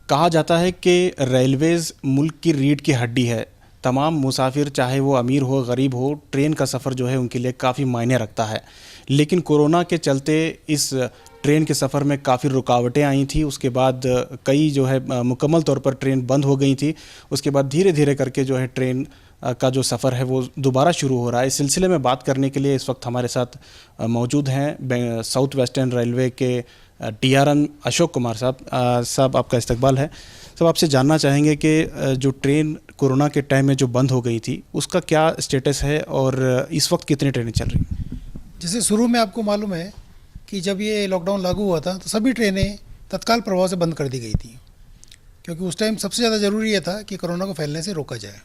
कहा जाता है कि रेलवेज़ मुल्क की रीढ़ की हड्डी है। तमाम मुसाफिर चाहे वो अमीर हो गरीब हो, ट्रेन का सफ़र जो है उनके लिए काफ़ी मायने रखता है। लेकिन कोरोना के चलते इस ट्रेन के सफ़र में काफ़ी रुकावटें आई थी। उसके बाद कई जो है मुकम्मल तौर पर ट्रेन बंद हो गई थी। उसके बाद धीरे धीरे करके जो है ट्रेन का जो सफ़र है वो दोबारा शुरू हो रहा है। इस सिलसिले में बात करने के लिए इस वक्त हमारे साथ मौजूद हैं साउथ वेस्टर्न रेलवे के DRM अशोक कुमार साहब आपका इस्तकबाल है। सब आपसे जानना चाहेंगे कि जो ट्रेन कोरोना के टाइम में जो बंद हो गई थी उसका क्या स्टेटस है और इस वक्त कितनी ट्रेनें चल रही हैं? जैसे शुरू में आपको मालूम है कि जब ये लॉकडाउन लागू हुआ था तो सभी ट्रेनें तत्काल प्रभाव से बंद कर दी गई थी, क्योंकि उस टाइम सबसे ज़्यादा ज़रूरी ये था कि कोरोना को फैलने से रोका जाए।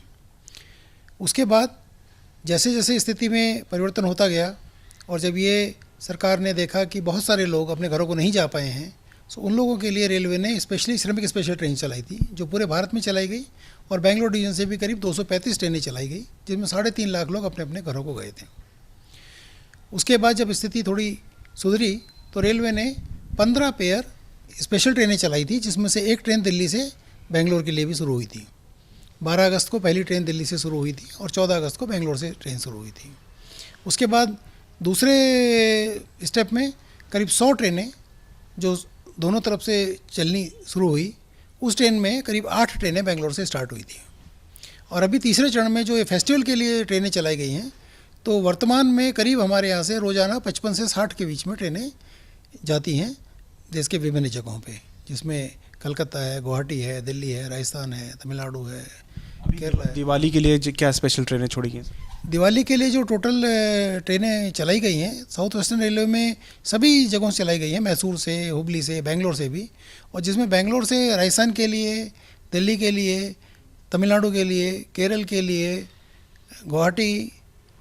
उसके बाद जैसे जैसे स्थिति में परिवर्तन होता गया और जब ये सरकार ने देखा कि बहुत सारे लोग अपने घरों को नहीं जा पाए हैं, तो उन लोगों के लिए रेलवे ने स्पेशली श्रमिक स्पेशल ट्रेन चलाई थी, जो पूरे भारत में चलाई गई और बेंगलोर डिवीज़न से भी करीब 235 ट्रेनें चलाई गई, जिसमें 3.5 लाख लोग अपने अपने घरों को गए थे। उसके बाद जब स्थिति थोड़ी सुधरी तो रेलवे ने 15 पेयर स्पेशल ट्रेनें चलाई थी, जिसमें से एक ट्रेन दिल्ली से बेंगलोर के लिए भी शुरू हुई थी। 12 अगस्त को पहली ट्रेन दिल्ली से शुरू हुई थी और 14 अगस्त को बेंगलोर से ट्रेन शुरू हुई थी। उसके बाद दूसरे स्टेप में करीब 100 ट्रेनें जो दोनों तरफ से चलनी शुरू हुई, उस ट्रेन में करीब 8 ट्रेनें बेंगलोर से स्टार्ट हुई थी। और अभी तीसरे चरण में जो ये फेस्टिवल के लिए ट्रेनें चलाई गई हैं, तो वर्तमान में करीब हमारे यहाँ से रोज़ाना 55 से 60 के बीच में ट्रेनें जाती हैं देश के विभिन्न जगहों पे, जिसमें कलकत्ता है, गुवाहाटी है, दिल्ली है, राजस्थान है, तमिलनाडु है, केरला है। दिवाली के लिए क्या स्पेशल ट्रेनें छोड़ी हैं? दिवाली के लिए जो टोटल ट्रेनें चलाई गई हैं साउथ वेस्टर्न रेलवे में सभी जगहों से चलाई गई हैं, मैसूर से, हुबली से, बेंगलोर से भी, और जिसमें बेंगलोर से राजस्थान के लिए, दिल्ली के लिए, तमिलनाडु के लिए, केरल के लिए, गुवाहाटी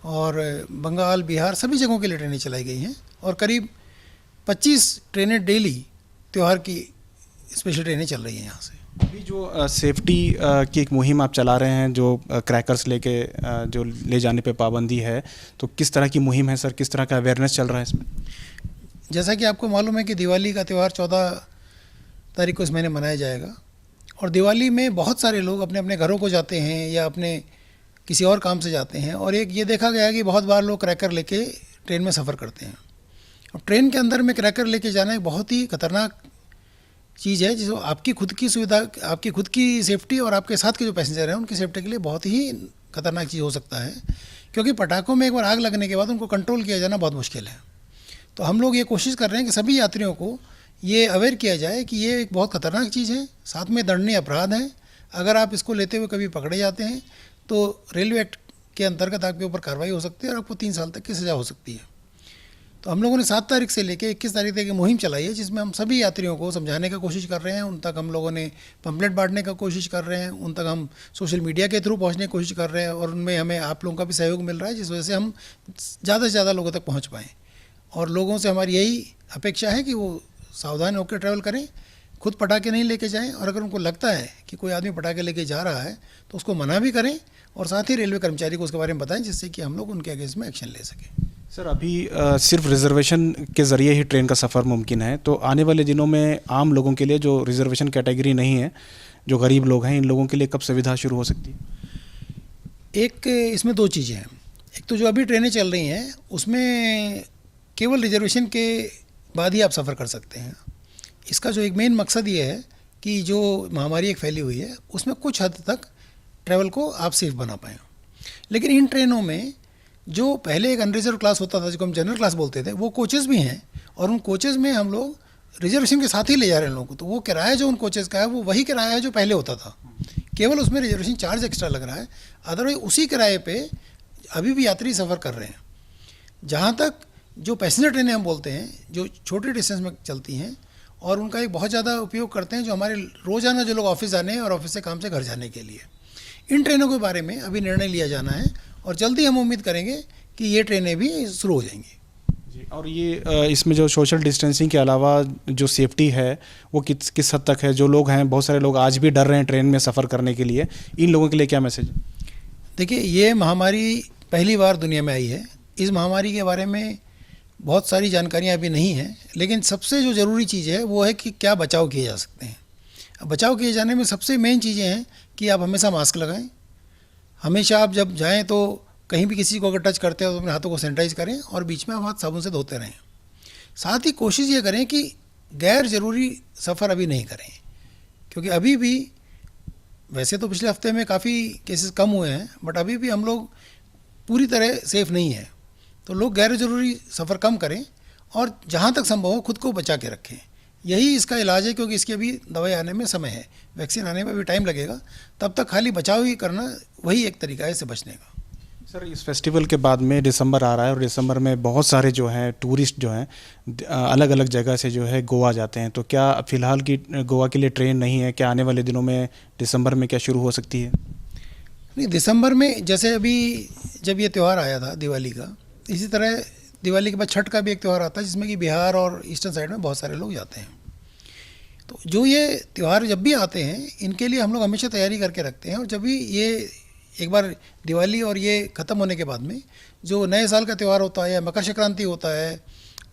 और बंगाल, बिहार सभी जगहों के लिए ट्रेनें चलाई गई हैं। और करीब 25 ट्रेनें डेली त्यौहार की स्पेशल ट्रेनें चल रही हैं यहाँ से। अभी जो सेफ्टी की एक मुहिम आप चला रहे हैं, जो क्रैकर्स लेके जो ले जाने पे पाबंदी है, तो किस तरह की मुहिम है सर? किस तरह का अवेयरनेस चल रहा है इसमें? जैसा कि आपको मालूम है कि दिवाली का त्यौहार 14 तारीख को इस महीने मनाया जाएगा, और दिवाली में बहुत सारे लोग अपने अपने घरों को जाते हैं या अपने किसी और काम से जाते हैं, और एक ये देखा गया है कि बहुत बार लोग क्रैकर लेके ट्रेन में सफ़र करते हैं। और ट्रेन के अंदर में क्रैकर लेके जाना एक बहुत ही खतरनाक चीज़ है, जिसको आपकी खुद की सुविधा, आपकी खुद की सेफ्टी और आपके साथ के जो पैसेंजर हैं उनकी सेफ्टी के लिए बहुत ही खतरनाक चीज़ हो सकता है, क्योंकि पटाखों में एक बार आग लगने के बाद उनको कंट्रोल किया जाना बहुत मुश्किल है। तो हम लोग ये कोशिश कर रहे हैं कि सभी यात्रियों को ये अवेयर किया जाए कि ये एक बहुत खतरनाक चीज़ है, साथ में दंडनीय अपराध है। अगर आप इसको लेते हुए कभी पकड़े जाते हैं तो रेलवे एक्ट के अंतर्गत आपके ऊपर कार्रवाई हो सकती है और आपको 3 साल तक की सज़ा हो सकती है। तो हम लोगों ने 7 तारीख से लेकर 21 तारीख तक की मुहिम चलाई है, जिसमें हम सभी यात्रियों को समझाने का कोशिश कर रहे हैं। उन तक हम लोगों ने पम्पलेट बांटने का कोशिश कर रहे हैं, उन तक हम सोशल मीडिया के थ्रू पहुंचने की कोशिश कर रहे हैं, और उनमें हमें आप लोगों का भी सहयोग मिल रहा है, जिस वजह से हम ज़्यादा से ज़्यादा लोगों तक पहुँच पाएँ। और लोगों से हमारी यही अपेक्षा है कि वो सावधान होकर ट्रैवल करें, खुद पटाखे नहीं लेके जाएं, और अगर उनको लगता है कि कोई आदमी पटाखे लेके जा रहा है तो उसको मना भी करें, और साथ ही रेलवे कर्मचारी को उसके बारे में बताएं, जिससे कि हम लोग उनके अगेंस्ट में एक्शन ले सकें। सर, अभी सिर्फ रिजर्वेशन के ज़रिए ही ट्रेन का सफ़र मुमकिन है, तो आने वाले दिनों में आम लोगों के लिए जो रिजर्वेशन कैटेगरी नहीं है, जो गरीब लोग हैं, इन लोगों के लिए कब सुविधा शुरू हो सकती है? एक इसमें 2 चीज़ें हैं। एक तो जो अभी ट्रेनें चल रही हैं उसमें केवल रिजर्वेशन के बाद ही आप सफ़र कर सकते हैं। इसका जो एक मेन मकसद ये है कि जो महामारी एक फैली हुई है उसमें कुछ हद तक ट्रैवल को आप सेफ बना पाएँ। लेकिन इन ट्रेनों में जो पहले एक अनरिजर्व क्लास होता था, जिसको हम जनरल क्लास बोलते थे, वो कोचेज़ भी हैं, और उन कोचेज़ में हम लोग रिजर्वेशन के साथ ही ले जा रहे हैं लोगों को। तो वो किराया जो उन कोचेज़ का है वो वही किराया है जो पहले होता था, केवल उसमें रिजर्वेशन चार्ज एक्स्ट्रा लग रहा है। अदरवाइज उसी किराए पे अभी भी यात्री सफ़र कर रहे हैं। जहाँ तक जो पैसेंजर ट्रेनें हम बोलते हैं, जो छोटे डिस्टेंस में चलती हैं और उनका एक बहुत ज़्यादा उपयोग करते हैं जो हमारे रोज़ाना जो लोग ऑफिस जाने और ऑफिस से काम से घर जाने के लिए, इन ट्रेनों के बारे में अभी निर्णय लिया जाना है, और जल्दी हम उम्मीद करेंगे कि ये ट्रेनें भी शुरू हो जाएंगी जी। और ये इसमें जो सोशल डिस्टेंसिंग के अलावा जो सेफ्टी है वो किस हद तक है? जो लोग हैं, बहुत सारे लोग आज भी डर रहे हैं ट्रेन में सफ़र करने के लिए, इन लोगों के लिए क्या मैसेज है? देखिए, ये महामारी पहली बार दुनिया में आई है। इस महामारी के बारे में बहुत सारी जानकारियाँ अभी नहीं हैं, लेकिन सबसे जो ज़रूरी चीज़ है वो है कि क्या बचाव किए जा सकते हैं। बचाव किए जाने में सबसे मेन चीज़ें हैं कि आप हमेशा मास्क लगाएं, हमेशा आप जब जाएं तो कहीं भी किसी को अगर टच करते हो तो अपने हाथों को सैनिटाइज करें और बीच में आप हाथ साबुन से धोते रहें। साथ ही कोशिश ये करें कि गैर ज़रूरी सफ़र अभी नहीं करें, क्योंकि अभी भी वैसे तो पिछले हफ्ते में काफ़ी केसेस कम हुए हैं, बट अभी भी हम लोग पूरी तरह सेफ़ नहीं है। तो लोग गैर ज़रूरी सफ़र कम करें और जहाँ तक संभव हो खुद को बचा के रखें। यही इसका इलाज है, क्योंकि इसकी अभी दवाई आने में समय है, वैक्सीन आने में भी टाइम लगेगा। तब तक खाली बचाव ही करना वही एक तरीका है इससे बचने का। सर, इस फेस्टिवल के बाद में दिसंबर आ रहा है और दिसंबर में बहुत सारे जो हैं टूरिस्ट जो हैं अलग अलग जगह से जो है गोवा जाते हैं, तो क्या फ़िलहाल की गोवा के लिए ट्रेन नहीं है? क्या आने वाले दिनों में दिसंबर में क्या शुरू हो सकती है? नहीं, दिसंबर में जैसे अभी जब ये त्यौहार आया था दिवाली का, इसी तरह दिवाली के बाद छठ का भी एक त्यौहार आता है जिसमें कि बिहार और ईस्टर्न साइड में बहुत सारे लोग जाते हैं। तो जो ये त्यौहार जब भी आते हैं इनके लिए हम लोग हमेशा तैयारी करके रखते हैं, और जब भी ये एक बार दिवाली और ये ख़त्म होने के बाद में जो नए साल का त्यौहार होता है या मकर संक्रांति होता है,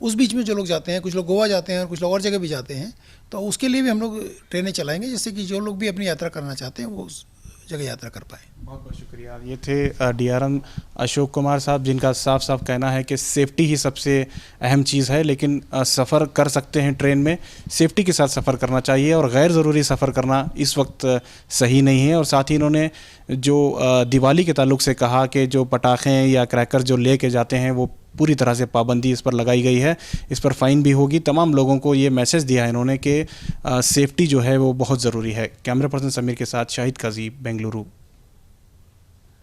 उस बीच में जो लोग जाते हैं, कुछ लोग गोवा जाते हैं और कुछ लोग और जगह भी जाते हैं, तो उसके लिए भी हम लोग ट्रेनें चलाएंगे जिससे कि जो लोग भी अपनी यात्रा करना चाहते हैं वो उस जगह यात्रा कर पाएँ। बहुत बहुत शुक्रिया। ये थे डीआरएम अशोक कुमार साहब, जिनका साफ साफ कहना है कि सेफ्टी ही सबसे अहम चीज़ है, लेकिन सफ़र कर सकते हैं ट्रेन में, सेफ्टी के साथ सफ़र करना चाहिए और गैर ज़रूरी सफ़र करना इस वक्त सही नहीं है। और साथ ही इन्होंने जो दिवाली के ताल्लुक से कहा कि जो पटाखे या क्रैकर जो ले के जाते हैं वो पूरी तरह से पाबंदी इस पर लगाई गई है, इस पर फ़ाइन भी होगी। तमाम लोगों को ये मैसेज दिया है इन्होंने कि सेफ्टी जो है वो बहुत ज़रूरी है। कैमरा पर्सन समीर के साथ शाहिद काजी, बेंगलुरु।